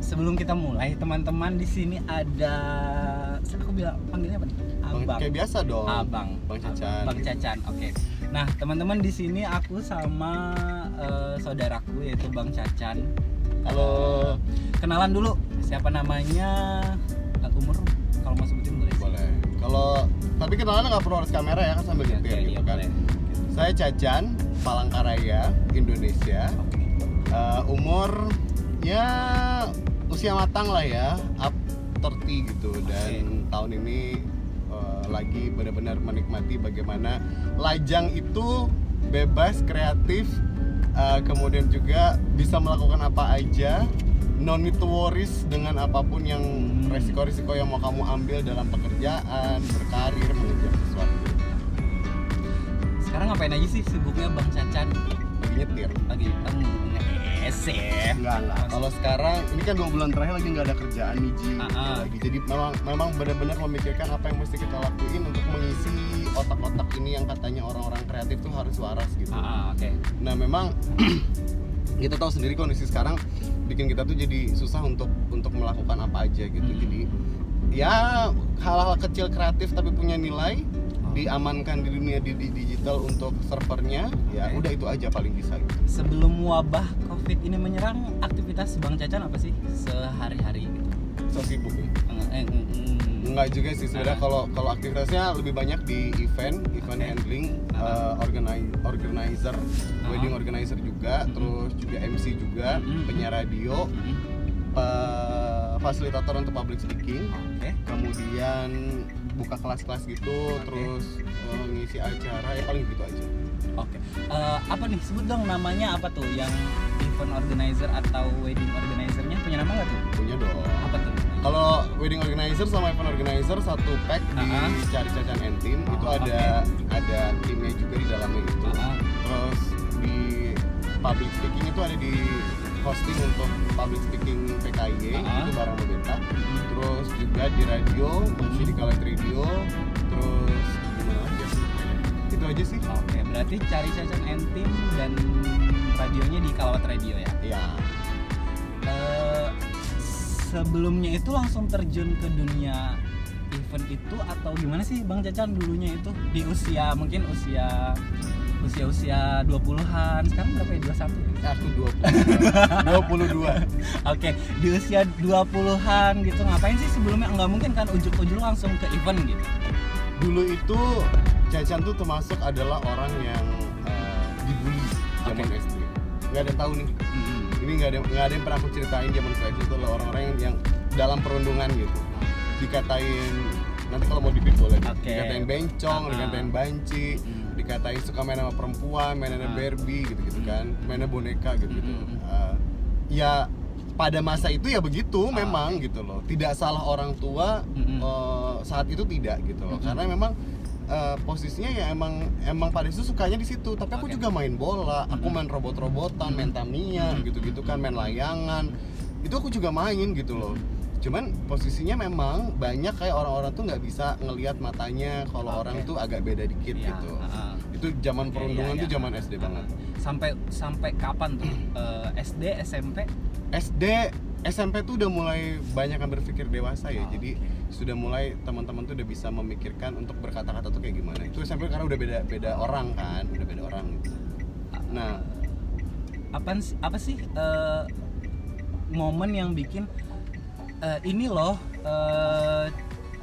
sebelum kita mulai, teman-teman di sini ada, aku bilang panggilnya apa nih? Abang. Kayak biasa dong. Abang. Bang Cacan. Bang Cacan. Oke. Nah, teman-teman di sini aku sama saudaraku yaitu Bang Cacan. Halo. Kenalan dulu. Siapa namanya? Umur kalau mau sebutin boleh. Boleh. Tapi kenalan nggak perlu harus kamera ya, kan sambil nyetir gitu kan. Boleh. Saya Cacan, Palangkaraya, Indonesia. Umur ya usia matang lah ya, up 30 gitu. Dan tahun ini lagi benar-benar menikmati bagaimana lajang itu bebas, kreatif, kemudian juga bisa melakukan apa aja, no need to worries dengan apapun yang resiko-resiko yang mau kamu ambil dalam pekerjaan, berkarir, mengejar sesuatu. Sekarang ngapain aja sih sibuknya Bang Cacan? Lagi nyetir. Lagi nge-SF. Enggak. Kalau sekarang ini kan 2 bulan terakhir lagi nggak ada kerjaan nih Ji. Lagi. Jadi memang benar-benar memikirkan apa yang mesti kita lakuin untuk mengisi otak-otak ini yang katanya orang-orang kreatif tuh harus waras gitu. Oke. Nah memang kita tahu sendiri kondisi sekarang bikin kita tuh jadi susah untuk melakukan apa aja gitu. Jadi ya hal-hal kecil kreatif tapi punya nilai diamankan di dunia digital untuk servernya, ya udah itu aja paling bisa gitu. Sebelum wabah Covid ini menyerang, aktivitas Bang Cacan apa sih sehari-hari gitu? So sibuk nih. Enggak juga sih sebenarnya. Kalau aktivitasnya lebih banyak di event handling, organizer, wedding organizer juga, terus juga MC juga, penyiar radio, fasilitator untuk public speaking, kemudian buka kelas-kelas gitu, terus ngisi acara, ya paling gitu aja. Apa nih, sebut dong namanya apa tuh, yang event organizer atau wedding organizernya punya nama nggak tuh? Punya dong. Apa tuh? Kalau wedding organizer sama event organizer satu pack di Cari Cacan and Team, itu ada timnya juga di dalamnya gitu. Terus di public speaking itu ada di hosting untuk public speaking PKY, itu barang Beta. Terus juga di radio, masih di Kalet Radio. Terus gimana aja? Itu aja sih. Oke, berarti Cari Cacan and Team dan radionya di Kalawat Radio ya? Iya. Sebelumnya itu langsung terjun ke dunia event itu atau gimana sih Bang Cacan dulunya itu di usia 20-an, sekarang berapa ya, 21? Aku 22. Oke, di usia 20-an gitu ngapain sih sebelumnya? Nggak mungkin kan ujuk-ujuk langsung ke event gitu. Dulu itu Cacan tuh termasuk adalah orang yang dibully zaman SD. Nggak ada yang tahu nih. Ini nggak ada yang pernah aku ceritain zaman SD itu adalah orang-orang yang dalam perundungan gitu. Dikatain, nanti kalau mau dipit boleh. Dikatain bencong, dikatain banci, dikatain suka main sama perempuan, mainan Barbie gitu-gitu kan, mainan boneka gitu-gitu. Ya pada masa itu ya begitu memang gitu loh. Tidak salah orang tua saat itu tidak gitu loh. Karena memang posisinya ya emang pada itu sukanya di situ. Tapi aku juga main bola, aku main robot-robotan, main Tamiya gitu-gitu kan, main layangan. Itu aku juga main gitu loh. Cuman posisinya memang banyak kayak orang-orang tuh nggak bisa ngelihat matanya kalau orang tuh agak beda dikit gitu. Itu zaman perundungan tuh zaman SD banget. Sampai kapan tuh? SD, SMP? SD, SMP tuh udah mulai banyak yang berpikir dewasa ya. Jadi sudah mulai teman-teman tuh udah bisa memikirkan untuk berkata-kata tuh kayak gimana. Itu SMP karena udah beda orang kan, udah beda orang gitu. Nah, apa sih momen yang bikin ini loh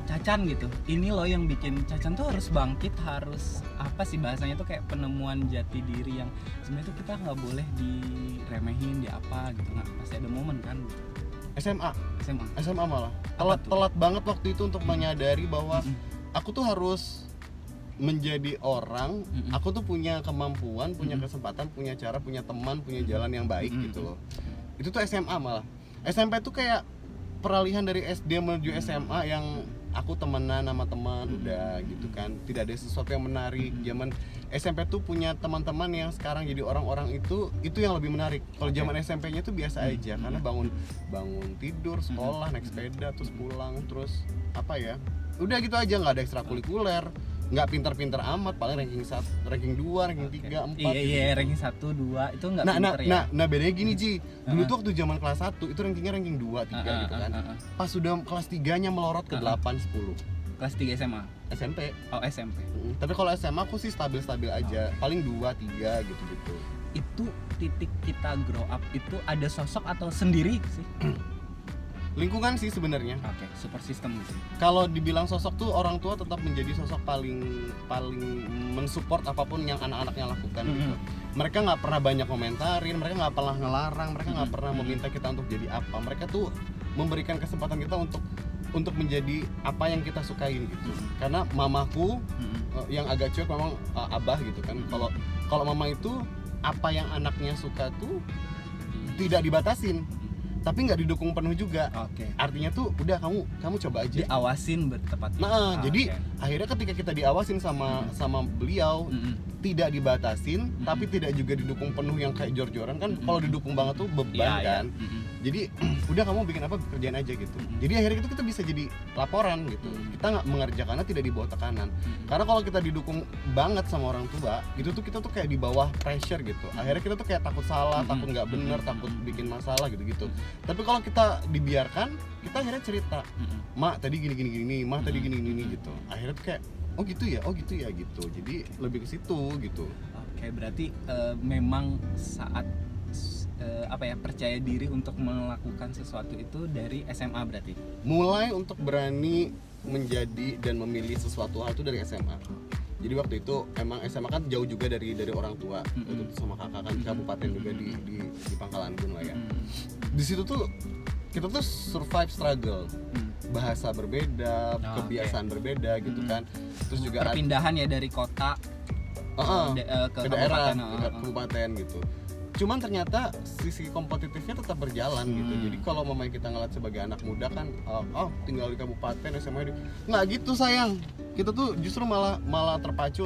Cacan gitu. Ini loh yang bikin Cacan tuh harus bangkit, harus apa sih bahasanya tuh kayak penemuan jati diri yang sebenarnya tuh kita nggak boleh diremehin, di apa gitu. Nggak, pasti ada momen kan gitu. SMA malah telat banget waktu itu untuk menyadari bahwa aku tuh harus menjadi orang, aku tuh punya kemampuan, punya kesempatan, punya cara, punya teman, punya jalan yang baik gitu loh. Itu tuh SMA malah. SMP tuh kayak peralihan dari SD menuju SMA yang aku temenan sama teman udah gitu kan, tidak ada sesuatu yang menarik. Zaman SMP tuh punya teman-teman yang sekarang jadi orang-orang itu yang lebih menarik. Kalau zaman SMP-nya tuh biasa aja, karena bangun tidur, sekolah, naik sepeda, terus pulang, terus apa ya, udah gitu aja, nggak ada ekstrakurikuler, nggak pintar-pintar amat, paling ranking 1, ranking 2, ranking 3, 4 Iya, gitu. ranking 1, 2 itu nggak Nah, pinter ya. nah bedanya gini Ji, dulu tuh waktu zaman kelas 1 itu rankingnya ranking 2, 3 gitu kan. Pas sudah kelas 3-nya melorot ke 8, 10. Kelas 3 SMA. SMP. Oh, SMP. Tapi kalau SMA aku sih stabil-stabil aja, paling 2, 3 gitu-gitu. Itu titik kita grow up itu ada sosok atau sendiri sih? Lingkungan sih sebenarnya. Oke, support system gitu. Kalau dibilang sosok tuh orang tua tetap menjadi sosok paling mensupport apapun yang anak-anaknya lakukan gitu. Mereka nggak pernah banyak komentarin, mereka nggak pernah ngelarang, mereka nggak pernah meminta kita untuk jadi apa. Mereka tuh memberikan kesempatan kita untuk menjadi apa yang kita sukain gitu. Karena mamaku yang agak cuek memang abah gitu kan. Kalau mama itu apa yang anaknya suka tuh tidak dibatasin, tapi nggak didukung penuh juga. Oke. Artinya tuh udah kamu coba aja. Diawasin bertepatnya. Nah, jadi akhirnya ketika kita diawasin sama beliau, tidak dibatasin, tapi tidak juga didukung penuh yang kayak jor-joran kan. Kalau didukung banget tuh beban kan. Jadi udah kamu bikin apa kerjaan aja gitu. Jadi akhirnya itu kita bisa jadi laporan gitu. Kita nggak mengerjakannya tidak di bawah tekanan. Karena kalau kita didukung banget sama orang tua, itu tuh kita tuh kayak di bawah pressure gitu. Akhirnya kita tuh kayak takut salah, takut nggak bener, takut bikin masalah gitu-gitu. Tapi kalau kita dibiarkan, kita akhirnya cerita, mak tadi gini, mak tadi gini gitu. Akhirnya tuh kayak oh gitu ya gitu. Jadi lebih ke situ gitu. Oke, berarti memang saat percaya diri untuk melakukan sesuatu itu dari SMA berarti. Mulai untuk berani menjadi dan memilih sesuatu hal itu dari SMA. Jadi waktu itu emang SMA kan jauh juga dari orang tua. Waktu itu sama kakak kan di kabupaten juga di Pangkalan Bun lah ya. Di situ tuh kita tuh survive struggle. Bahasa berbeda, kebiasaan berbeda gitu kan. Terus juga perpindahan ya dari kota ke daerah, ke kabupaten gitu. Cuman ternyata sisi kompetitifnya tetap berjalan gitu. Jadi kalau mamanya kita ngeliat sebagai anak muda kan, tinggal di kabupaten SMA nggak gitu sayang. Kita tuh justru malah terpacu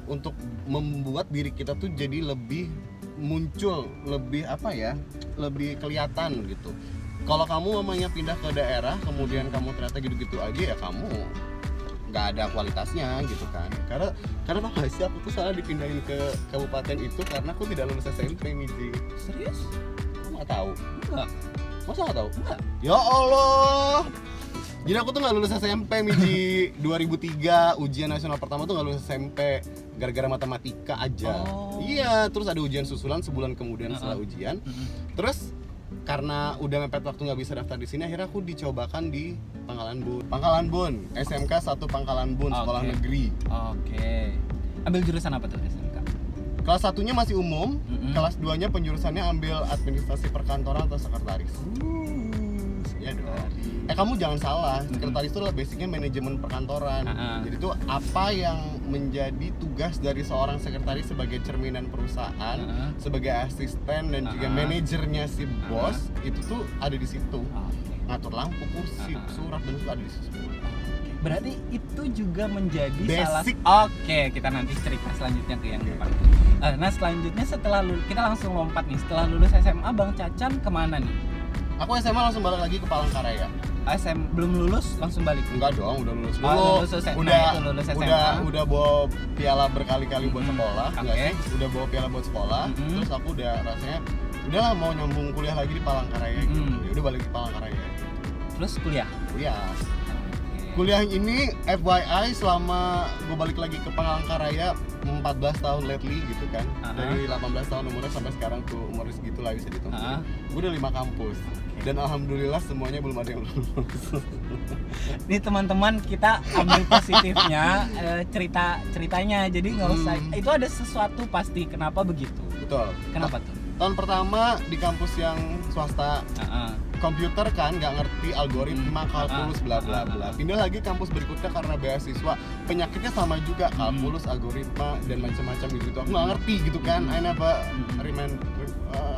untuk membuat diri kita tuh jadi lebih muncul, lebih lebih kelihatan gitu. Kalau kamu mamanya pindah ke daerah, kemudian kamu ternyata gitu-gitu aja ya kamu nggak ada kualitasnya gitu kan. Karena tau gak sih, aku tuh salah dipindahin ke kabupaten itu karena aku tidak lulus SMP Miji. Serius? Aku nggak tahu. Enggak. Masa nggak tahu? Enggak. Ya Allah. Jadi aku tuh nggak lulus SMP Miji. 2003 ujian nasional pertama tuh nggak lulus SMP gara-gara matematika aja. Iya, terus ada ujian susulan sebulan kemudian setelah ujian. Terus karena udah mepet waktu nggak bisa daftar di sini, akhirnya aku dicobakan di Pangkalan Bun, SMK 1 Pangkalan Bun, sekolah negeri. Oke. Ambil jurusan apa tuh SMK? Kelas 1-nya masih umum, kelas 2-nya penjurusannya ambil administrasi perkantoran atau sekretaris. Ya dong. Kamu jangan salah, sekretaris itu adalah basicnya manajemen perkantoran. Jadi itu apa yang menjadi tugas dari seorang sekretaris sebagai cerminan perusahaan, sebagai asisten dan juga manajernya si bos, itu tuh ada di situ. Ngatur lampu, kursi, surat dan itu ada di situ. Berarti itu juga menjadi basic. Oke, kita nanti cerita selanjutnya ke yang depan. Nah selanjutnya setelah kita langsung lompat nih, setelah lulus SMA Bang Cacan kemana nih? Aku SMA langsung balik lagi ke Palangkaraya. Belum lulus langsung balik? Enggak dong, udah lulus dulu. Lulus SMA. Udah bawa piala berkali-kali buat sekolah, enggak sih? Udah bawa piala buat sekolah. Terus aku udah rasanya udahlah mau nyambung kuliah lagi di Palangkaraya gitu. Ya udah balik ke Palangkaraya. Terus kuliah. Kuliah ini FYI selama gue balik lagi ke Palangkaraya 14 tahun lately gitu kan. Dari 18 tahun umurnya sampai sekarang tuh umur segitu lah bisa dihitung. Gue udah 5 kampus. Dan alhamdulillah semuanya belum ada yang lulus. Nih teman-teman, kita ambil positifnya, ceritanya. Jadi nggak usah. Itu ada sesuatu pasti. Kenapa begitu? Betul. Kenapa tuh? Tahun pertama di kampus yang swasta, komputer kan nggak ngerti algoritma, kalkulus, bla bla bla. Pindah lagi kampus berikutnya karena beasiswa, penyakitnya sama juga, kalkulus, algoritma dan macam-macam gitu. Aku nggak ngerti gitu kan. I never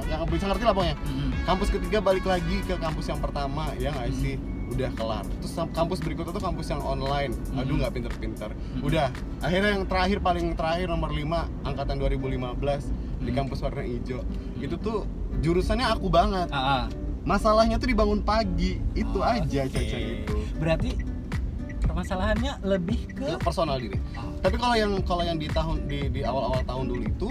nggak bisa ngerti lah pokoknya. Kampus ketiga balik lagi ke kampus yang pertama, ya nggak sih, udah kelar. Terus kampus berikutnya tuh kampus yang online, aduh nggak pinter-pinter. Udah, akhirnya yang paling terakhir nomor 5 angkatan 2015 di kampus warna hijau. Itu tuh jurusannya aku banget. Masalahnya tuh dibangun pagi, itu aja Caca itu. Berarti permasalahannya lebih ke personal diri. Tapi kalau yang di awal-awal tahun dulu itu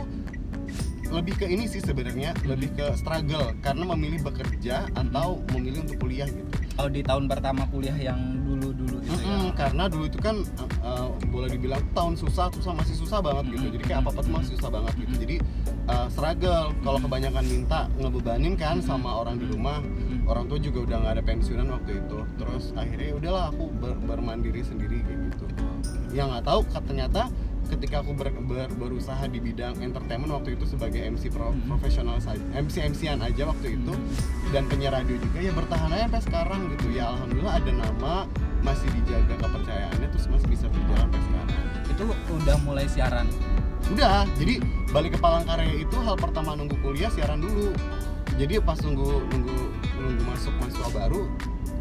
lebih ke ini sih sebenarnya, lebih ke struggle karena memilih bekerja atau memilih untuk kuliah gitu. Oh, di tahun pertama kuliah yang dulu itu ya. Karena dulu itu kan boleh dibilang tahun masih susah banget gitu. Jadi kayak apa-apa tuh masih susah banget gitu. Jadi struggle kalau kebanyakan minta ngebebanin kan sama orang di rumah. Orang tua juga udah nggak ada pensiunan waktu itu. Terus akhirnya udahlah aku bermandiri sendiri kayak gitu. Yang nggak tahu ternyata ketika aku berusaha di bidang entertainment waktu itu sebagai MC profesional saja, MC-MC-an aja waktu itu, dan penyiar radio juga, ya bertahan aja sampai sekarang gitu. Ya alhamdulillah ada nama, masih dijaga kepercayaannya, terus masih bisa berjalan sampai sekarang. Itu udah mulai siaran? Udah, jadi balik ke Palangkaraya itu hal pertama nunggu kuliah siaran dulu. Jadi pas nunggu masuk mahasiswa baru,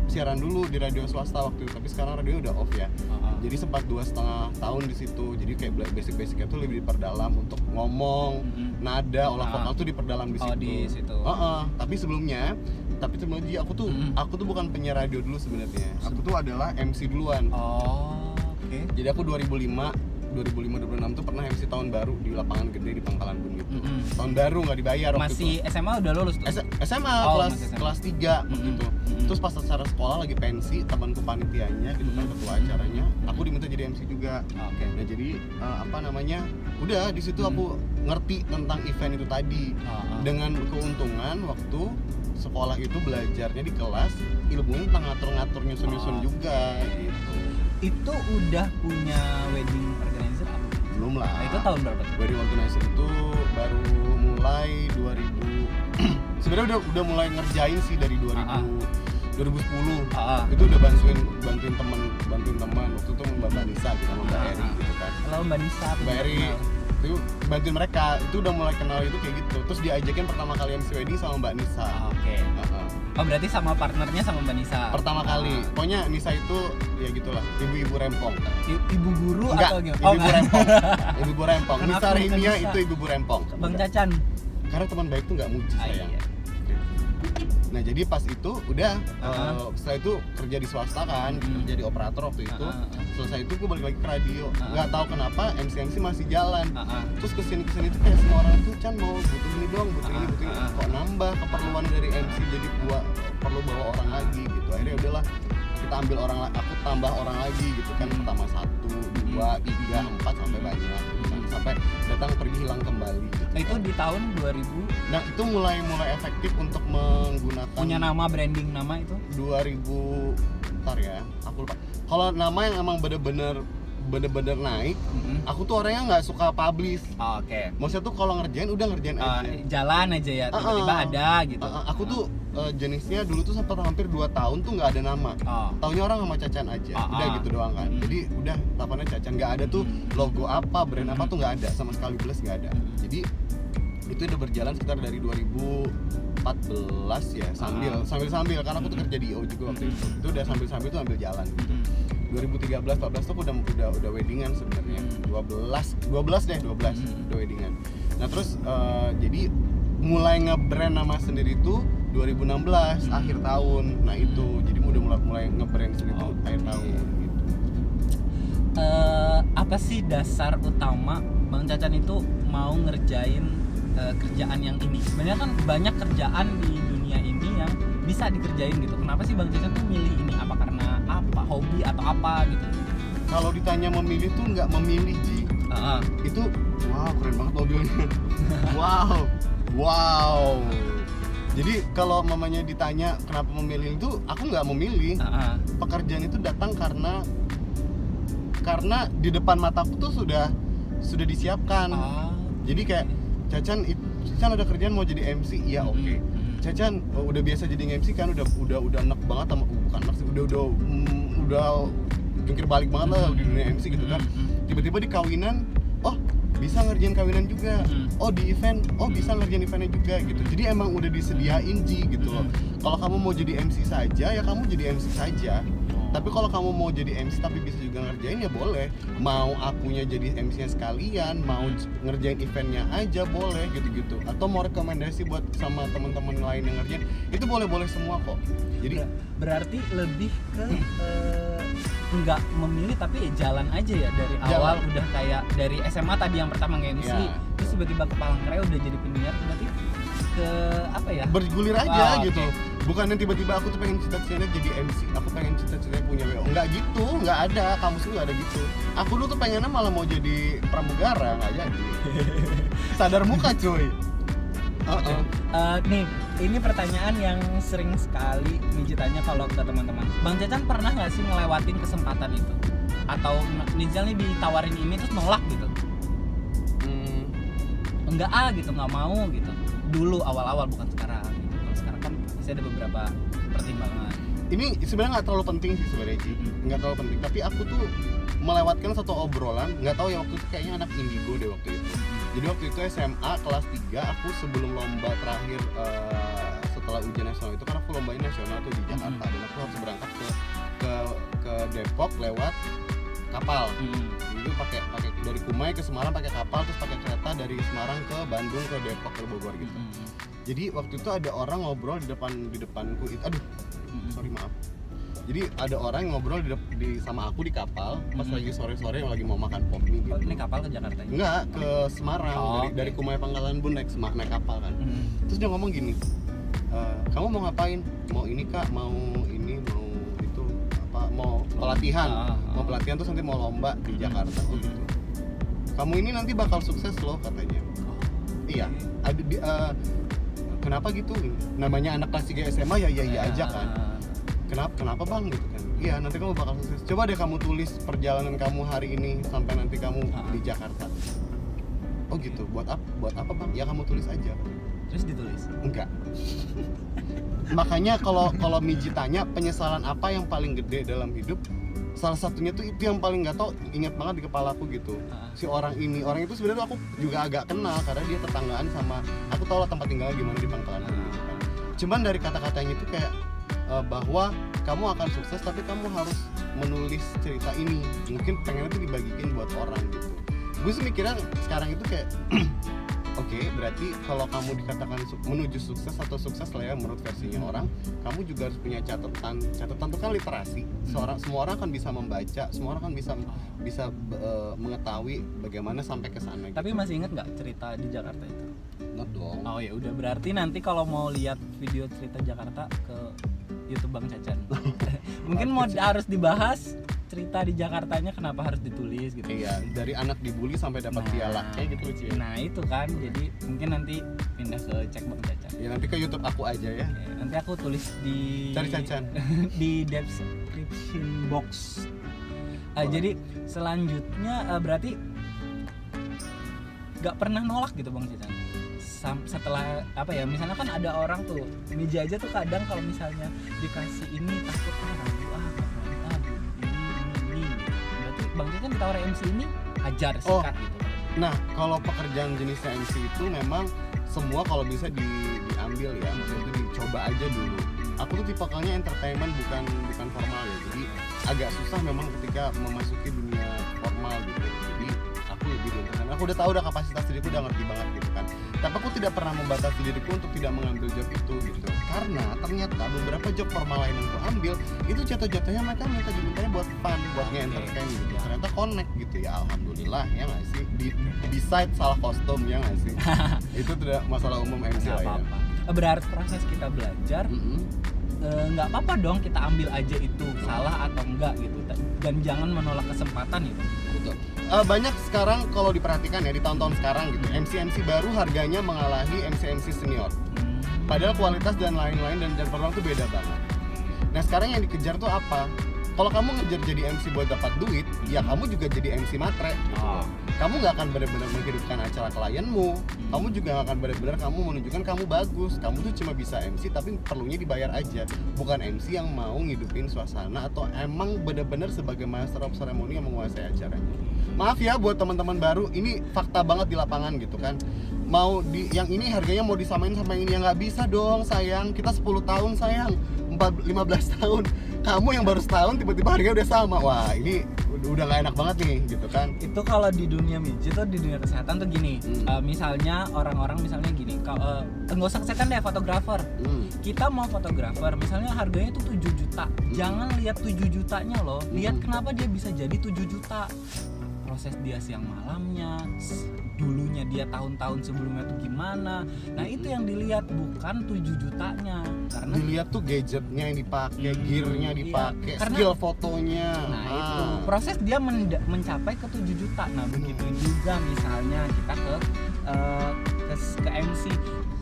siaran dulu di radio swasta waktu itu, tapi sekarang radio udah off ya. Jadi sempat 2,5 tahun di situ. Jadi kayak basic-basicnya tuh lebih diperdalam untuk ngomong, nada, olah vokal tuh diperdalam di situ. Oh, di situ. Tapi sebelumnya aku tuh bukan penyiar radio dulu sebenarnya. Aku tuh adalah MC duluan. Oh, oke. Jadi aku 2005-2006 tuh pernah MC tahun baru di lapangan gede di Pangkalan Bun gitu. Tahun baru nggak dibayar waktu masih itu. SMA udah lulus tuh? SMA kelas 3 gitu. Terus pas acara sekolah lagi pensi, temanku panitianya gitu kan, ketua acaranya, aku diminta jadi MC juga. Nah jadi udah di situ aku ngerti tentang event itu tadi. Dengan keuntungan waktu sekolah itu belajarnya di kelas ilmunya tentang ngatur-ngatur nyusun-nyusun juga gitu. Itu udah punya wedding organizer apa? Belum lah. Itu tahun berapa tuh? Wedding organizer itu baru mulai 2000. Sebenarnya udah mulai ngerjain sih dari 2010. Itu udah bantuin teman waktu itu Mbak Nisa gitu sama Mbak Eri gitu kan. Halo Mbak Nisa. Mbak Eri itu bantuin mereka, itu udah mulai kenal itu kayak gitu. Terus diajakin pertama kali MC wedding sama Mbak Nisa. Oh, berarti sama partnernya sama Mbak Nisa. Pertama kali. Pokoknya Nisa itu ya gitulah, ibu-ibu rempong. Ibu guru enggak, atau gimana? Ibu-ibu rempong. Ibu-ibu rempong. Nisa Rimia itu ibu-ibu rempong. Bang Cacan. Karena teman baik tuh nggak muji sayang. Iya. Nah jadi pas itu udah setelah itu kerja di swasta kan, kerja di operator waktu itu. Selesai itu gue balik lagi ke radio. Nggak tahu kenapa MC masih jalan. Terus kesini tuh kayak semua orang tuh Chan mau butuh ini dong, butuh ini. Kok nambah keperluan dari MC, jadi gua perlu bawa orang lagi gitu. Akhirnya udahlah kita ambil aku tambah orang lagi gitu kan. Pertama 1, 2, 3, 4 sampai banyak. Sampai datang pergi hilang kembali gitu. Nah, itu di tahun 2000. Nah itu mulai efektif untuk menggunakan punya nama, branding nama itu 2000 ntar ya aku lupa. Kalau nama yang emang bener-bener naik, aku tuh orangnya nggak suka publish. Maksudnya tuh kalau ngerjain udah ngerjain aja, jalan aja ya, tiba-tiba ada gitu. Aku tuh jenisnya dulu tuh sempat hampir 2 tahun tuh nggak ada nama. Taunya orang sama Cacan aja, udah gitu doang kan. Jadi udah tapannya Cacan, nggak ada tuh logo apa, brand apa tuh nggak ada sama sekali, plus nggak ada. Jadi itu udah berjalan sekitar dari 2014 ya, sambil karena aku tuh kerja di IO juga waktu itu. Itu udah sambil tuh ambil jalan gitu. 2013-14 tuh udah weddingan sebenarnya. 12 udah weddingan. Nah terus jadi mulai nge-brand nama sendiri tuh 2016 akhir tahun. Nah itu jadi udah mulai nge-brand sendiri tuh akhir tahun gitu. Apa sih dasar utama Bang Cacan itu mau ngerjain kerjaan yang ini? Sebenarnya kan banyak kerjaan di dunia ini yang bisa dikerjain gitu. Kenapa sih Bang Cacan tuh milih ini? Apa karena hobi atau apa gitu? Kalau ditanya memilih tuh nggak memilih Ji. Itu keren banget mobilnya. wow. Jadi kalau mamanya ditanya kenapa memilih itu, aku nggak memilih. Pekerjaan itu datang karena di depan mataku tuh sudah disiapkan. Jadi kayak Cacan ada kerjaan mau jadi MC, iya oke. Cacan udah biasa jadi MC kan, udah enak banget sama udah jungkir balik banget lah di dunia MC gitu kan. Tiba-tiba di kawinan, bisa ngerjain kawinan juga. Di event, bisa ngerjain eventnya juga gitu. Jadi emang udah disediain Ji gitu loh. Kalau kamu mau jadi MC saja ya kamu jadi MC saja. Tapi kalau kamu mau jadi MC tapi bisa juga ngerjain ya boleh. Mau akunya jadi MC-nya sekalian, mau ngerjain eventnya aja boleh gitu-gitu. Atau mau rekomendasi buat sama teman-teman lain yang ngerjain, itu boleh-boleh semua kok. Jadi berarti lebih ke nggak memilih tapi ya jalan aja ya dari awal Jalan. udah kayak dari SMA tadi yang pertama nge-MC Ya. terus tiba-tiba ke Palangkaraya udah jadi penyiar berarti ke apa ya? Bergulir aja Wah, gitu. oke. Bukan yang tiba-tiba aku tuh pengen cita-citanya jadi MC, aku pengen cita-citanya punya WO. Enggak gitu, enggak ada, kamu sih enggak ada gitu. Aku dulu tuh pengennya malah mau jadi pramugara, enggak jadi. Sadar muka cuy. Nih, ini pertanyaan yang sering sekali Niji tanya kalau ke teman-teman. Bang Cacan pernah nggak sih ngelewatin kesempatan itu? Atau misalnya ditawarin ini terus nolak gitu? Enggak gitu, nggak mau gitu. Dulu awal-awal bukan sekarang. Gitu. Kalau sekarang kan bisa ada beberapa pertimbangan. Ini sebenarnya nggak terlalu penting sih sebenarnya Ci. Nggak terlalu penting, tapi aku tuh melewatkan satu obrolan, nggak tahu ya waktu itu kayaknya anak indigo deh waktu itu. Jadi waktu itu SMA kelas 3 aku sebelum lomba terakhir setelah ujian nasional itu kan aku lombain nasional tuh di Jakarta dan aku harus berangkat ke Depok lewat kapal. Itu pakai dari Kumai ke Semarang pakai kapal terus pakai kereta dari Semarang ke Bandung ke Depok ke Bogor gitu. Jadi waktu itu ada orang ngobrol di depanku itu sorry maaf. Jadi ada orang yang ngobrol sama aku di kapal pas lagi sore-sore yang lagi mau makan pop mie gitu. Oh, ini kapal ke Jakarta ya? Enggak, ke Semarang. Dari Kumai Pangkalan Bun naik kapal kan. Terus dia ngomong gini, kamu mau ngapain? Mau ini kak? Mau ini? Mau itu? Apa? Mau pelatihan? Mau pelatihan terus nanti mau lomba di Jakarta gitu. Kamu ini nanti bakal sukses loh katanya. Iya. Kenapa gitu? Namanya anak kelas 3 SMA ya iya aja kan. Kenapa bang gitu kan? Iya nanti kamu bakal sukses. Coba deh kamu tulis perjalanan kamu hari ini sampai nanti kamu di Jakarta. Oh gitu. Buat apa bang? Ya kamu tulis aja. Terus ditulis? Enggak. Makanya kalau Miji tanya penyesalan apa yang paling gede dalam hidup, salah satunya tuh itu yang paling nggak tahu, ingat banget di kepalaku gitu. Si orang itu sebenarnya aku juga agak kenal karena dia tetanggaan sama aku, tahu lah tempat tinggalnya gimana di Pangkalan gitu kan. Cuman dari kata-katanya itu kayak bahwa kamu akan sukses tapi kamu harus menulis cerita ini, mungkin pengennya tuh dibagiin buat orang gitu. Gue sih mikirnya sekarang itu kayak oke, berarti kalau kamu dikatakan menuju sukses atau sukses lah ya menurut versinya orang, kamu juga harus punya catatan itu kan literasi. Semua orang kan bisa membaca, semua orang kan bisa mengetahui bagaimana sampai ke sana. Tapi gitu. masih inget nggak cerita di Jakarta itu? Ingat dong. Oh ya udah, berarti nanti kalau mau lihat video cerita Jakarta ke YouTube Bang Cacan. Mungkin harus dibahas cerita di Jakartanya kenapa harus ditulis gitu. Iya, dari anak dibully sampai dapat piala kayak gitu lucu ya. Nah itu kan, jadi mungkin nanti pindah ke cek Bang Cacan. Ya nanti ke YouTube aku aja ya. Oke, nanti aku tulis di Cari Cacan. di description box. Jadi selanjutnya berarti nggak pernah nolak gitu Bang Cacan. Setelah apa ya, misalnya kan ada orang tuh meja aja tuh kadang kalau misalnya dikasih ini takut ragu ini berarti Bang Cacan ditawar MC ini hajar sikat gitu. Nah kalau pekerjaan jenisnya MC itu memang semua kalau bisa diambil ya, maksudnya itu dicoba aja dulu. Aku tuh tipikalnya entertainment bukan formal ya, jadi agak susah memang ketika memasuki dunia formal gitu. Jadi aku lebih di entertainment. Aku udah tahu kapasitas diriku, udah ngerti banget gitu kan. Tapi aku tidak pernah membatasi diriku untuk tidak mengambil job itu gitu. Karena ternyata beberapa job formal lain yang aku ambil itu jatuh-jatuhnya mereka dimintanya buat fun, buat nge-entertain gitu. Ternyata connect gitu ya, alhamdulillah ya nggak sih. Beside salah kostum ya nggak sih. Itu tidak masalah umum MC lah ya. Berarti proses kita belajar nggak apa-apa dong kita ambil aja itu salah atau enggak gitu, dan jangan menolak kesempatan gitu. Betul. Banyak sekarang kalau diperhatikan ya di tahun-tahun sekarang gitu, MC baru harganya mengalahi MC senior. Padahal kualitas dan lain-lain dan program tuh beda banget. Nah sekarang yang dikejar tuh apa? Kalau kamu ngejar jadi MC buat dapat duit, ya kamu juga jadi MC matre. Kamu nggak akan benar-benar menghidupkan acara klienmu. Kamu juga nggak akan benar-benar kamu menunjukkan kamu bagus. Kamu tuh cuma bisa MC tapi perlunya dibayar aja. Bukan MC yang mau ngidupin suasana atau emang benar-benar sebagai master of ceremony yang menguasai acaranya. Maaf ya buat teman-teman baru, ini fakta banget di lapangan gitu kan. Yang ini harganya mau disamain sama yang ini, ya nggak bisa dong sayang. Kita 10 tahun sayang, 15 tahun. kamu yang baru setahun tiba-tiba harganya udah sama. Wah, ini udah gak enak banget nih gitu kan. Itu kalau di dunia midget tuh, di dunia kesehatan tuh gini, misalnya orang-orang misalnya gini, nggak usah kesehatan deh, fotografer. Kita mau fotografer, misalnya harganya itu 7 juta. Jangan lihat 7 jutanya loh, lihat kenapa dia bisa jadi 7 juta. Proses dia siang malamnya, dulunya dia tahun-tahun sebelumnya tuh gimana. Nah itu yang dilihat, bukan 7 jutanya. Karena dilihat tuh gadgetnya yang dipakai, gearnya dipakai, karena- skill fotonya. Nah itu proses dia mencapai ke 7 juta. Nah begitu juga misalnya kita ke MC,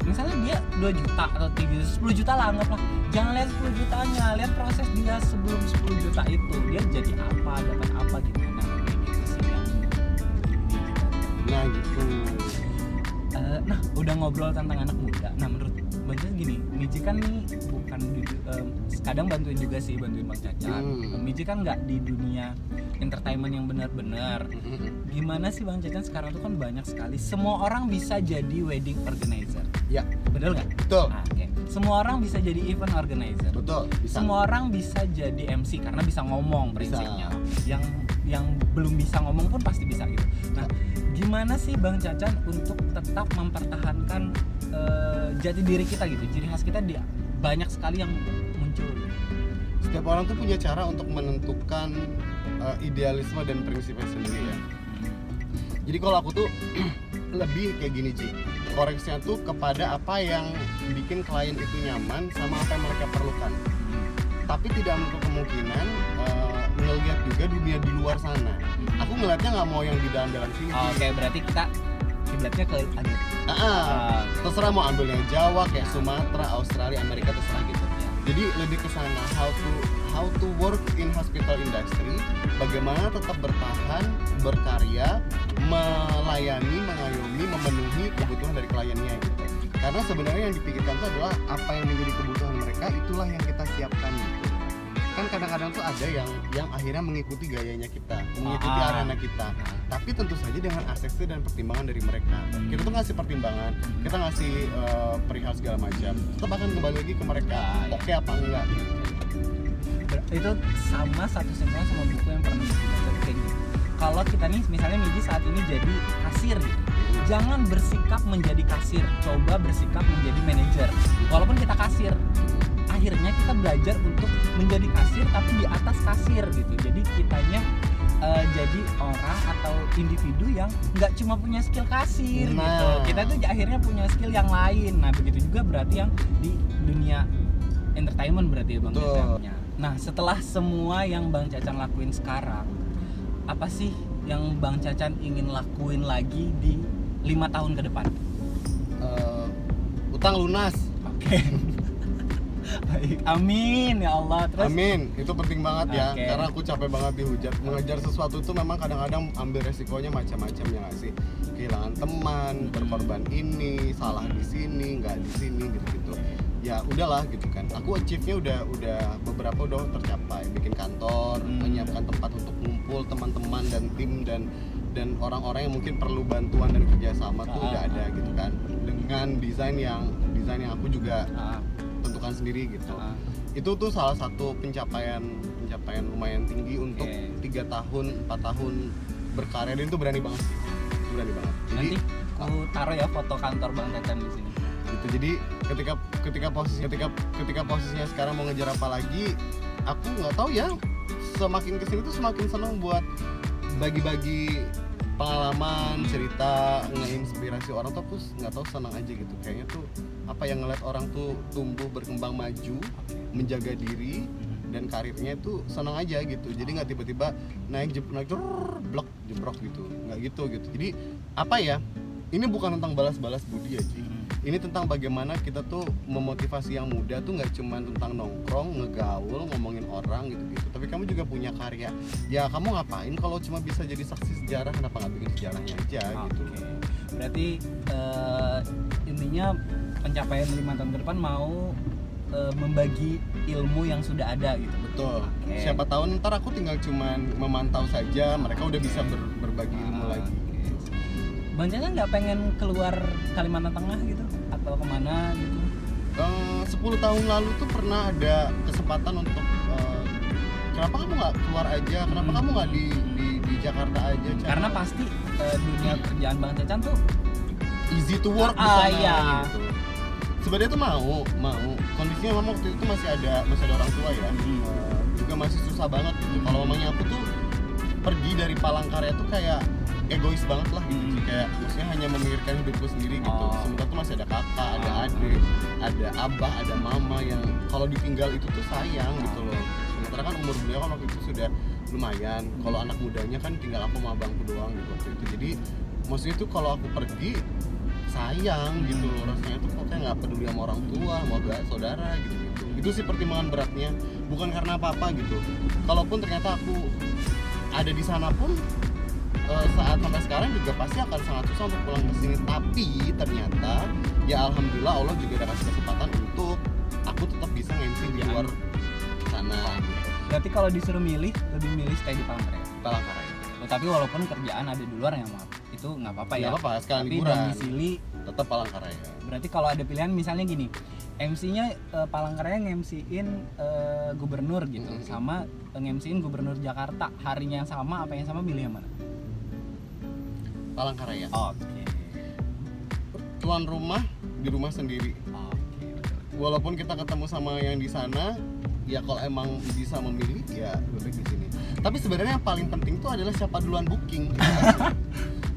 misalnya dia 2 juta atau 10 juta lah anggaplah. Jangan lihat 10 jutanya, lihat proses dia sebelum 10 juta itu, dia jadi apa, dapat apa gitu. Nah gitu. Nah udah ngobrol tentang anak muda. Nah menurut Bang Caca gini, Miji kan nih bukan kadang bantuin juga sih, bantuin Bang Caca. Miji kan nggak di dunia entertainment yang benar-benar. Gimana sih Bang Caca sekarang tuh kan banyak sekali, semua orang bisa jadi wedding organizer. Ya, Betul nggak? betul. Nah, oke. Semua orang bisa jadi event organizer. Betul, bisa. Semua orang bisa jadi MC karena bisa ngomong prinsipnya. Bisa. Yang belum bisa ngomong pun pasti bisa gitu. Nah, gimana sih Bang Cacan untuk tetap mempertahankan jati diri kita gitu, ciri khas kita, dia banyak sekali yang muncul. Setiap orang tuh punya cara untuk menentukan idealisme dan prinsipnya sendiri ya. Jadi kalau aku tuh lebih kayak gini Ji, koreksinya tuh kepada apa yang bikin klien itu nyaman sama apa yang mereka perlukan. Tapi tidak menutup kemungkinan ngelihat juga dunia di luar sana. Aku ngelihatnya nggak mau yang di dalam sini. Oke, berarti kita kiblatnya ke Agut. Terserah mau ambil yang Jawa, kayak Sumatera, Australia, Amerika, terserah gitu. Jadi lebih ke sana, how to work in hospital industry, bagaimana tetap bertahan, berkarya, melayani, mengayomi, memenuhi kebutuhan dari kliennya gitu. Karena sebenarnya yang dipikirkan itu adalah apa yang menjadi kebutuhan mereka, itulah yang kita siapkan gitu. Kan kadang-kadang tuh ada yang akhirnya mengikuti gayanya kita, mengikuti arena kita. Tapi tentu saja dengan asesmen dan pertimbangan dari mereka. Kita tuh ngasih pertimbangan, kita ngasih perihal segala macam. Tetap akan kembali lagi ke mereka, oke apa enggak gitu. Itu sama satu simpulnya sama buku yang pernah kita baca kayak gitu. Kalau kita nih misalnya Miji saat ini jadi kasir gitu, jangan bersikap menjadi kasir, coba bersikap menjadi manajer. Walaupun kita kasir, akhirnya kita belajar untuk menjadi kasir tapi di atas kasir gitu. Jadi kitanya jadi orang atau individu yang nggak cuma punya skill kasir gitu. Kita tuh akhirnya punya skill yang lain. Nah begitu juga berarti yang di dunia entertainment berarti ya Bang Cacan. Nah setelah semua yang Bang Cacan lakuin sekarang, apa sih yang Bang Cacan ingin lakuin lagi di 5 tahun ke depan? Utang lunas. Oke. Baik, amin ya Allah. Terus Amin, itu penting banget ya. Oke. Karena aku capek banget dihujat. Mengejar sesuatu itu memang kadang-kadang ambil resikonya macam-macam ya nggak sih. Kehilangan teman, berkorban ini, salah di sini, nggak di sini gitu-gitu. Ya udahlah gitu kan. Aku achieve-nya udah beberapa udah tercapai. Bikin kantor, menyiapkan tempat untuk ngumpul teman-teman dan tim dan orang-orang yang mungkin perlu bantuan dan kerjasama tuh udah ada gitu kan. Dengan desain yang aku juga tentukan sendiri gitu. Itu tuh salah satu pencapaian lumayan tinggi untuk 3 tahun, 4 tahun berkarya, dan itu berani banget sih. Itu berani banget. Jadi nanti aku taruh ya foto kantor Bang Cacan di sini. gitu. Jadi ketika posisinya sekarang mau ngejar apa lagi, aku nggak tahu ya. Semakin kesini tuh semakin senang buat bagi-bagi pengalaman, cerita, ngeinspirasi orang tuh aku nggak tahu, senang aja gitu. Kayaknya tuh apa yang ngeliat orang tuh tumbuh, berkembang, maju, menjaga diri dan karirnya tuh senang aja gitu. Jadi nggak tiba-tiba naik jebrok gitu, nggak gitu. Jadi apa ya? Ini bukan tentang balas-balas budi aja. Ini tentang bagaimana kita tuh memotivasi yang muda tuh nggak cuma tentang nongkrong, ngegaul, ngomongin orang gitu-gitu. Tapi kamu juga punya karya. Ya kamu ngapain kalau cuma bisa jadi saksi sejarah, kenapa nggak bikin sejarahnya aja gitu. Berarti intinya pencapaian 5 tahun ke depan mau membagi ilmu yang sudah ada gitu. Betul. Siapa tahu ntar aku tinggal cuman memantau saja, mereka udah bisa berbagi ilmu lagi. Bang Cacan nggak pengen keluar Kalimantan Tengah gitu atau kemana gitu? 10 tahun lalu tuh pernah ada kesempatan untuk kenapa kamu nggak keluar aja, kenapa kamu nggak di Jakarta aja, Karena pasti dunia kerjaan Bang Cacan tuh easy to work di sana iya. gitu. Sebenarnya tuh mau kondisinya memang waktu itu masih ada orang tua ya, juga masih susah banget gitu. Kalau mamanya aku tuh pergi dari Palangkaraya tuh kayak egois banget lah gitu sih, kayak maksudnya hanya memikirkan hidupku sendiri gitu. Sementara tuh masih ada kakak, ada adik, ada abah, ada mama yang kalau ditinggal itu tuh sayang gitu loh. Sementara kan umur beliau kan waktu itu sudah lumayan, kalau anak mudanya kan tinggal aku sama abangku doang gitu waktu itu. Jadi maksudnya tuh kalau aku pergi sayang gitu loh, rasanya tuh kok kayak nggak peduli sama orang tua, sama saudara gitu. Itu sih pertimbangan beratnya, bukan karena apa-apa gitu. Kalaupun ternyata aku ada di sana pun saat sampai sekarang juga pasti akan sangat susah untuk pulang ke sini. Tapi ternyata ya alhamdulillah Allah juga ada kasih kesempatan untuk aku tetap bisa nge-MC di luar sana. berarti kalau disuruh milih lebih milih stay di Palangkaraya. Palangkaraya. Tapi walaupun kerjaan ada di luar ya maaf, itu nggak apa-apa ya. Nggak apa-apa, sekalian tapi liburan. domisili Tetap Palangkaraya. berarti kalau ada pilihan misalnya gini, MC-nya Palangkaraya nge-MC-in gubernur gitu, sama nge-MC-in gubernur Jakarta, harinya yang sama apa yang sama, pilih yang mana? Palangkaraya. Oke. Tuan rumah di rumah sendiri. Oke. Walaupun kita ketemu sama yang di sana, ya kalau emang bisa memilih ya lebih di sini. Tapi sebenarnya yang paling penting itu adalah siapa duluan booking.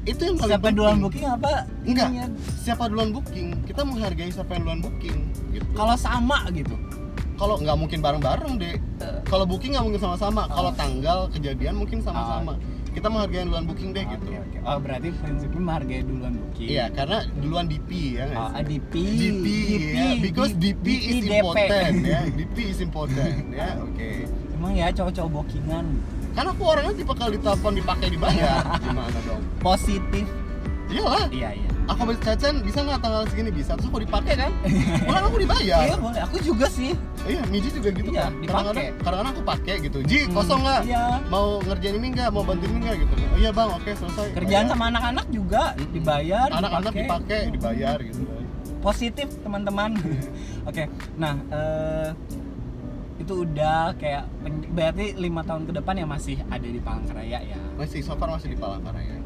Itu yang paling Siapa penting. duluan booking apa? Enggak. Ininya? Siapa duluan booking? Kita menghargai siapa yang duluan booking gitu. Kalau sama gitu. Kalau nggak mungkin bareng-bareng deh. Kalau booking nggak mungkin sama-sama. Kalau tanggal kejadian mungkin sama-sama. Kita menghargai yang duluan booking deh gitu. Oke. Oh berarti prinsipnya menghargai duluan booking. Iya, karena duluan DP ya nggak sih? DP. DP ya, because DP is DP. important ya. DP is important ya. Oke. Emang ya cowok-cowok bookingan Karena aku orangnya tipe kalau ditelepon dipakai dibayar. Gimana dong? positif. Iyalah. Iya. Aku habis Cacan bisa nggak tanggal segini bisa, terus aku dipakai kan? Pulang aku dibayar. Iya boleh. Aku juga sih. Iya, Miji juga gitu Iya, kan. dipakai. Kadang-kadang aku pakai gitu. Ji, kosong nggak? Iya. Mau ngerjain ini nggak? Mau bantuin ini nggak gitu? Oh iya bang, oke selesai. Kerjaan Bayar. sama anak-anak juga dibayar. Anak-anak dipakai, dibayar gitu. Positif teman-teman. Oke. Nah itu udah kayak berarti 5 tahun ke depan ya masih ada di Palangkaraya ya. Masih, so far masih di Palangkaraya.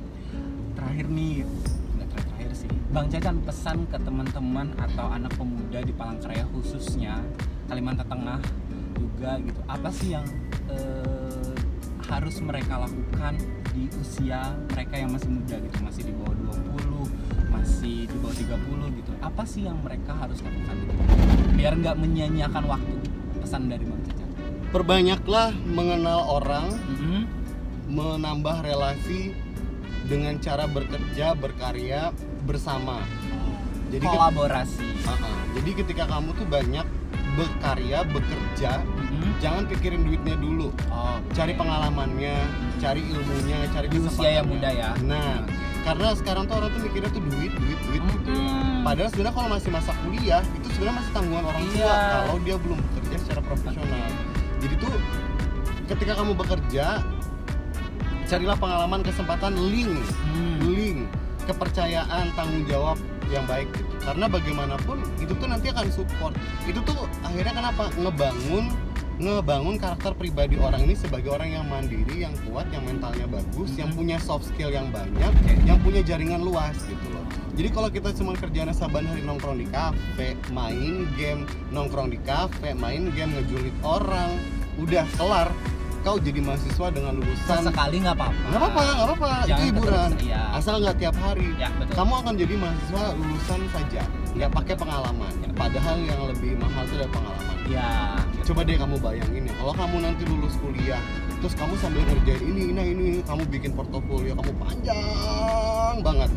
Terakhir nih, nggak terakhir sih, Bang Cacan pesan ke teman-teman atau anak pemuda di Palangkaraya khususnya Kalimantan Tengah juga gitu, apa sih yang harus mereka lakukan di usia mereka yang masih muda gitu, masih di bawah 20, masih di bawah 30 gitu, apa sih yang mereka harus lakukan gitu biar nggak menyia-nyiakan waktu? Pesan dari Bang Cacan. Perbanyaklah mengenal orang, menambah relasi dengan cara bekerja, berkarya bersama. Jadi Kolaborasi. Jadi ketika kamu tuh banyak berkarya, bekerja, jangan pikirin duitnya dulu. Cari pengalamannya, cari ilmunya, cari Di usia yang muda ya. Nah, karena sekarang tuh orang tuh mikirnya tuh duit gitu ya. Padahal sebenarnya kalau masih masa kuliah itu sebenarnya masih tanggungan orang tua kalau dia belum bekerja secara profesional. Jadi tuh ketika kamu bekerja, carilah pengalaman, kesempatan, link, kepercayaan, tanggung jawab yang baik gitu. Karena bagaimanapun itu tuh nanti akan support. Itu tuh akhirnya kenapa ngebangun karakter pribadi orang ini sebagai orang yang mandiri, yang kuat, yang mentalnya bagus, yang punya soft skill yang banyak, yang punya jaringan luas gitu loh. Jadi kalau kita cuma kerjanya saban hari nongkrong di kafe, main game, nongkrong di kafe, main game, ngejulit orang, udah kelar. Kau jadi mahasiswa dengan lulusan Sekali nggak apa-apa. nggak apa-apa, itu Jangan hiburan. terus, iya. Asal nggak tiap hari. Ya, betul. Kamu akan jadi mahasiswa lulusan saja, nggak pakai pengalaman. Padahal yang lebih mahal itu adalah pengalaman. Ya. Coba deh kamu bayangin ya, kalau kamu nanti lulus kuliah, terus kamu sambil ngerjain ini, kamu bikin portofolio kamu panjang banget.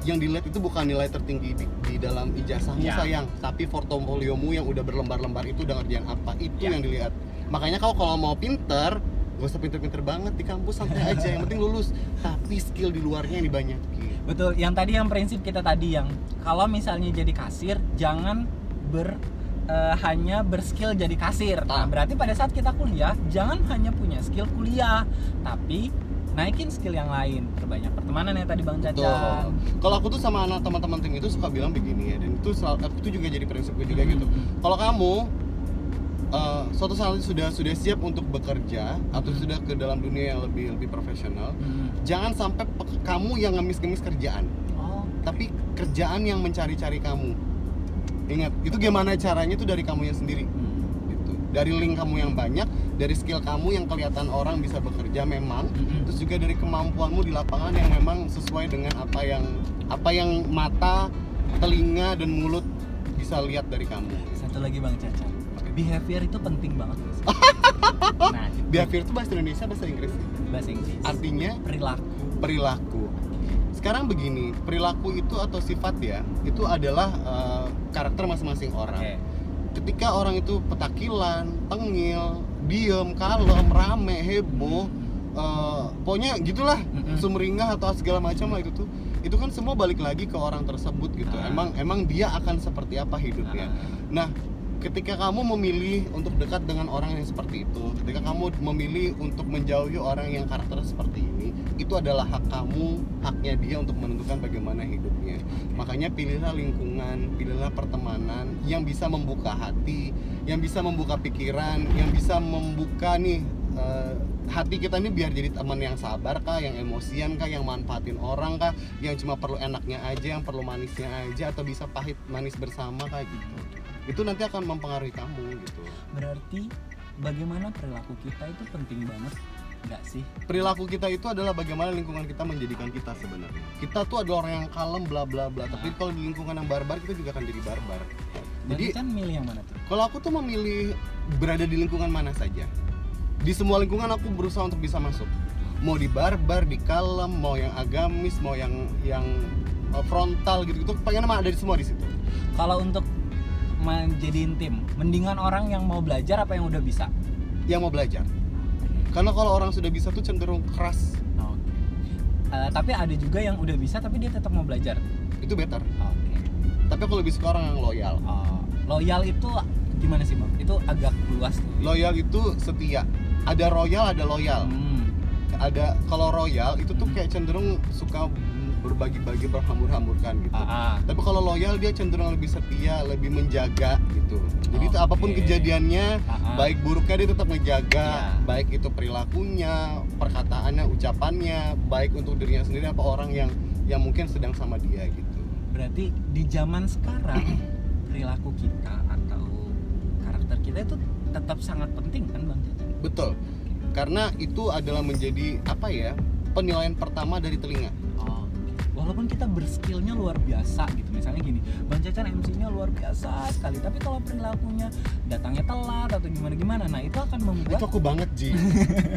Yang dilihat itu bukan nilai tertinggi di dalam ijazahmu sayang, tapi portofoliomu yang udah berlembar-lembar itu udah ngerjain apa, itu yang dilihat. Makanya kalau mau pinter, gak usah pinter-pinter banget di kampus, santai aja, yang penting lulus. Tapi skill di luarnya yang dibanyakin. Betul, yang tadi yang prinsip kita tadi yang kalau misalnya jadi kasir jangan hanya berskill jadi kasir. Nah, berarti pada saat kita kuliah jangan hanya punya skill kuliah, tapi naikin skill yang lain. Perbanyak pertemanan yang tadi Bang Cacan. Kalau aku tuh sama anak teman-teman tim itu suka bilang begini ya, dan itu aku tuh juga jadi prinsip gue juga gitu. Kalau kamu suatu saat sudah siap untuk bekerja atau sudah ke dalam dunia yang lebih profesional, jangan sampai kamu yang ngemis-ngemis kerjaan, tapi kerjaan yang mencari-cari kamu. Ingat, itu gimana caranya itu dari kamunya sendiri. Gitu. Dari link kamu yang banyak, dari skill kamu yang kelihatan orang bisa bekerja memang, terus juga dari kemampuanmu di lapangan yang memang sesuai dengan apa yang mata, telinga dan mulut bisa lihat dari kamu. Satu lagi Bang Caca, behavior itu penting banget. Nah, behavior itu bahasa Indonesia, bahasa Inggris. Bahasa Inggris. Artinya perilaku. Sekarang begini, perilaku itu atau sifat ya, itu adalah karakter masing-masing orang. Okay. Ketika orang itu petakilan, tengil, diem, kalem, rame, heboh, pokoknya gitulah, sumringah atau segala macam lah itu kan semua balik lagi ke orang tersebut gitu. Emang dia akan seperti apa hidupnya. Nah, ketika kamu memilih untuk dekat dengan orang yang seperti itu, ketika kamu memilih untuk menjauhi orang yang karakternya seperti ini, itu adalah hak kamu, haknya dia untuk menentukan bagaimana hidupnya. Makanya pilihlah lingkungan, pilihlah pertemanan yang bisa membuka hati, yang bisa membuka pikiran, yang bisa membuka nih hati kita ini biar jadi teman yang sabar kah, yang emosian kah, yang manfaatin orang kah, yang cuma perlu enaknya aja, yang perlu manisnya aja, atau bisa pahit manis bersama kayak gitu. Itu nanti akan mempengaruhi kamu gitu. Berarti bagaimana perilaku kita itu penting banget, nggak sih? Perilaku kita itu adalah bagaimana lingkungan kita menjadikan kita sebenarnya. Kita tuh adalah orang yang kalem bla bla bla, tapi kalau di lingkungan yang barbar kita juga akan jadi barbar. Jadi kan milih yang mana tuh? Kalau aku tuh memilih berada di lingkungan mana saja. Di semua lingkungan aku berusaha untuk bisa masuk. Mau di barbar, di kalem, mau yang agamis, mau yang frontal gitu-gitu, pengen ada di semua di situ. Kalau untuk menjadiin tim, mendingan orang yang mau belajar apa yang udah bisa? Yang mau belajar. Karena kalau orang sudah bisa tuh cenderung keras. Tapi ada juga yang udah bisa tapi dia tetap mau belajar. Itu better. Oke. Tapi aku lebih suka orang yang loyal. Loyal itu gimana sih Bang? Itu agak luas. Loyal itu setia. Ada royal, ada loyal. Ada kalau royal itu tuh kayak cenderung suka berbagi-bagi, berhambur-hamburkan gitu. Tapi kalau loyal dia cenderung lebih setia, lebih menjaga gitu. Jadi itu apapun kejadiannya, baik buruknya dia tetap menjaga, baik itu perilakunya, perkataannya, ucapannya, baik untuk dirinya sendiri apa orang yang mungkin sedang sama dia gitu. Berarti di zaman sekarang perilaku kita atau karakter kita itu tetap sangat penting kan Bang Caca? Betul. Karena itu adalah menjadi penilaian pertama dari telinga. Walaupun kita berskillnya luar biasa gitu, misalnya gini, Bang Cacan MC-nya luar biasa sekali, tapi kalau perilakunya datangnya telat atau gimana, nah itu akan membuat itu aku banget Ji.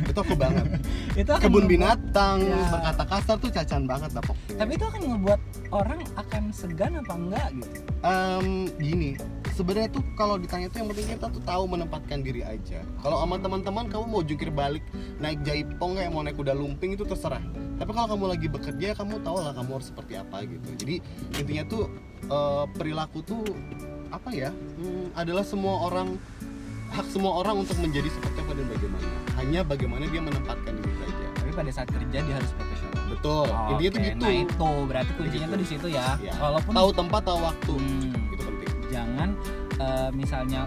Itu aku banget. Itu akan kebun membuat, binatang, berkata kasar tuh Cacan banget lah pokoknya. Tapi itu akan ngebuat orang akan segan apa enggak gitu. Gini, sebenarnya tuh kalau ditanya tuh yang penting kita tuh tahu menempatkan diri aja. Kalau sama teman-teman kamu mau jungkir balik, naik jaipong kayak mau naik kuda lumping itu terserah. Tapi kalau kamu lagi bekerja, kamu tahu lah kamu harus seperti apa gitu. Jadi intinya tuh perilaku tuh adalah hak semua orang untuk menjadi seperti apa dan bagaimana. Hanya bagaimana dia menempatkan diri saja. Tapi pada saat kerja dia harus profesional. Betul. Intinya tuh gitu. Nah itu berarti kuncinya tuh di situ ya. Walaupun tahu tempat, tahu waktu. Itu penting. Jangan misalnya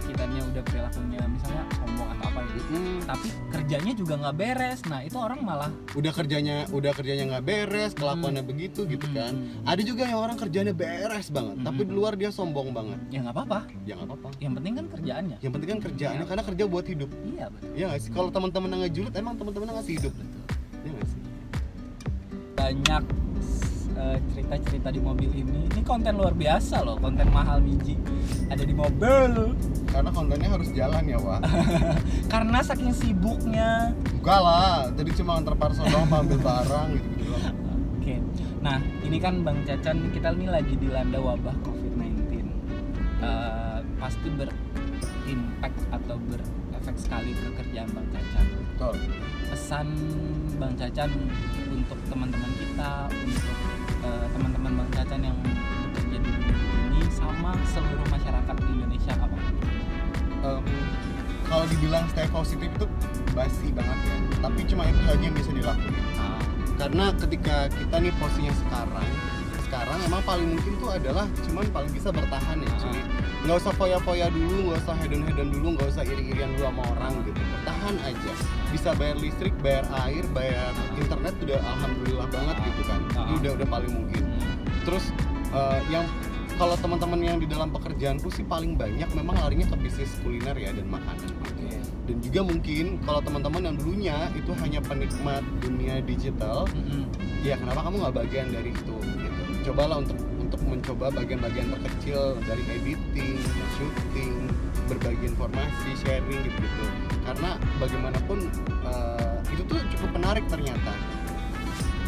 kitanya udah perilakunya misalnya sombong atau apa gitu, tapi kerjanya juga nggak beres. Nah itu orang malah udah kerjanya nggak beres, kelakuannya begitu gitu kan. Ada juga yang orang kerjanya beres banget, tapi di luar dia sombong banget. Ya nggak apa-apa. Yang penting kan kerjaannya. Yang penting kan kerjaannya, karena kerja buat hidup. Iya betul. Iya nggak sih? Kalau teman-teman ngejulit, emang teman-teman ngasih hidup. Iya nggak sih? Banyak cerita-cerita di mobil ini konten luar biasa loh, konten mahal biji ada di mobil. Karena kontennya harus jalan ya Wak. Karena saking sibuknya. Enggak lah, tadi cuma antar parcel doang, ambil barang gitu doang. Oke. Nah ini kan Bang Cacan, kita ini lagi dilanda wabah COVID-19. Pasti berimpact atau berefek sekali ke kerjaan Bang Cacan. Betul. Pesan Bang Cacan untuk teman-teman kita, untuk teman-teman Bang Cacan yang bekerja di dunia ini sama seluruh masyarakat di Indonesia apa? Kalau dibilang stay positif itu basi banget ya, tapi cuma itu aja yang bisa dilakukan. Karena ketika kita nih posisinya sekarang sekarang emang paling mungkin tuh adalah cuman paling bisa bertahan ya cuy. Nggak usah foya-foya dulu, nggak usah hedon-hedon dulu, nggak usah iri-irian dulu sama orang gitu. Bertahan aja. Bisa bayar listrik, bayar air, bayar internet udah alhamdulillah banget gitu kan. Itu udah paling mungkin. Terus yang kalau teman-teman yang di dalam pekerjaanku sih paling banyak memang larinya ke bisnis kuliner ya dan makanan gitu. Dan juga mungkin kalau teman-teman yang dulunya itu hanya penikmat dunia digital, ya kenapa kamu nggak bagian dari itu gitu. Cobalah untuk mencoba bagian-bagian terkecil dari editing, shooting, berbagi informasi, sharing gitu. Karena bagaimanapun itu tuh cukup menarik ternyata.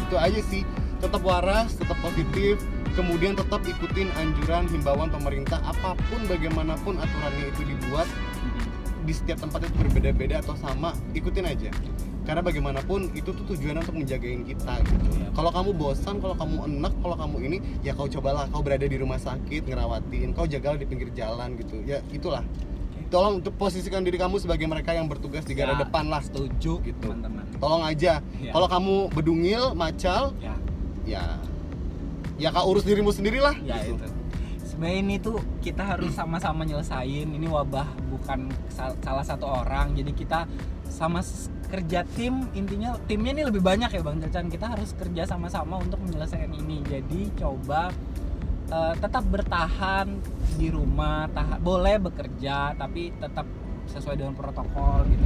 Itu aja sih, tetap waras, tetap positif, kemudian tetap ikutin anjuran himbauan pemerintah apapun bagaimanapun aturannya itu dibuat. Di setiap tempat itu berbeda-beda atau sama, ikutin aja. Karena bagaimanapun itu tuh tujuannya untuk menjagain kita gitu. Kalau kamu bosan, kalau kamu enak, kalau kamu ini, ya kau cobalah, kau berada di rumah sakit ngerawatin, kau jagalah di pinggir jalan gitu. Ya itulah. Tolong untuk posisikan diri kamu sebagai mereka yang bertugas di garda depan lah. Setuju gitu. teman-teman. Tolong aja. Kalau kamu bedungil, macal, ya kau urus dirimu sendirilah. Ya gitu. itu. Sebenarnya ini tuh kita harus sama-sama nyelesain. Ini wabah bukan salah satu orang. Jadi kita sama kerja tim, intinya timnya ini lebih banyak ya Bang Cacan. Kita harus kerja sama-sama untuk menyelesaikan ini. Jadi coba tetap bertahan di rumah, boleh bekerja tapi tetap sesuai dengan protokol gitu.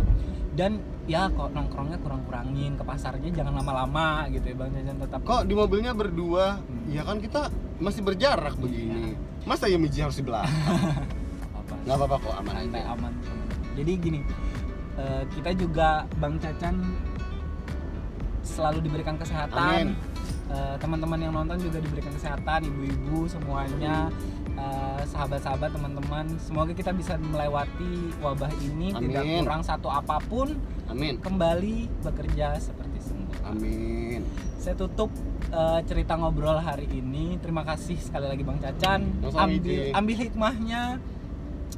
Dan ya kok nongkrongnya kurang-kurangin, ke pasarnya jangan lama-lama gitu ya Bang Cacan, tetap. Kok di mobilnya berdua, ya kan kita masih berjarak begini. Masa ya Miji harus di belakang? Nggak apa-apa kok, aman aja. Aman. Jadi gini, kita juga Bang Cacan selalu diberikan kesehatan. Teman-teman yang nonton juga diberikan kesehatan, ibu-ibu semuanya, sahabat-sahabat, teman-teman. Semoga kita bisa melewati wabah ini. Amin. Tidak kurang satu apapun. Amin. Kembali bekerja seperti semula. Amin. Saya tutup cerita ngobrol hari ini. Terima kasih sekali lagi Bang Cacan. Ambil hikmahnya.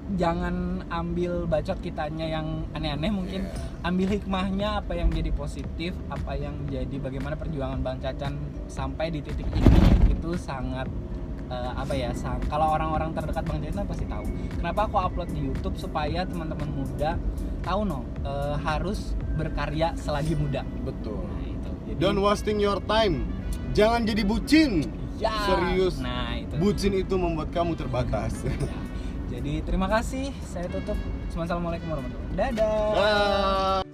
Jangan ambil bacot kitanya yang aneh-aneh mungkin. Ambil hikmahnya, apa yang jadi positif, apa yang jadi bagaimana perjuangan Bang Cacan sampai di titik ini. Itu sangat kalau orang-orang terdekat Bang Cacan pasti tahu. Kenapa aku upload di YouTube? Supaya teman-teman muda tahu harus berkarya selagi muda. Betul. Nah, itu. Jadi, don't wasting your time. Jangan jadi bucin. Serius. Nah, itu. Bucin itu membuat kamu terbatas. Jadi terima kasih. Saya tutup. Assalamualaikum warahmatullahi wabarakatuh. Dadah.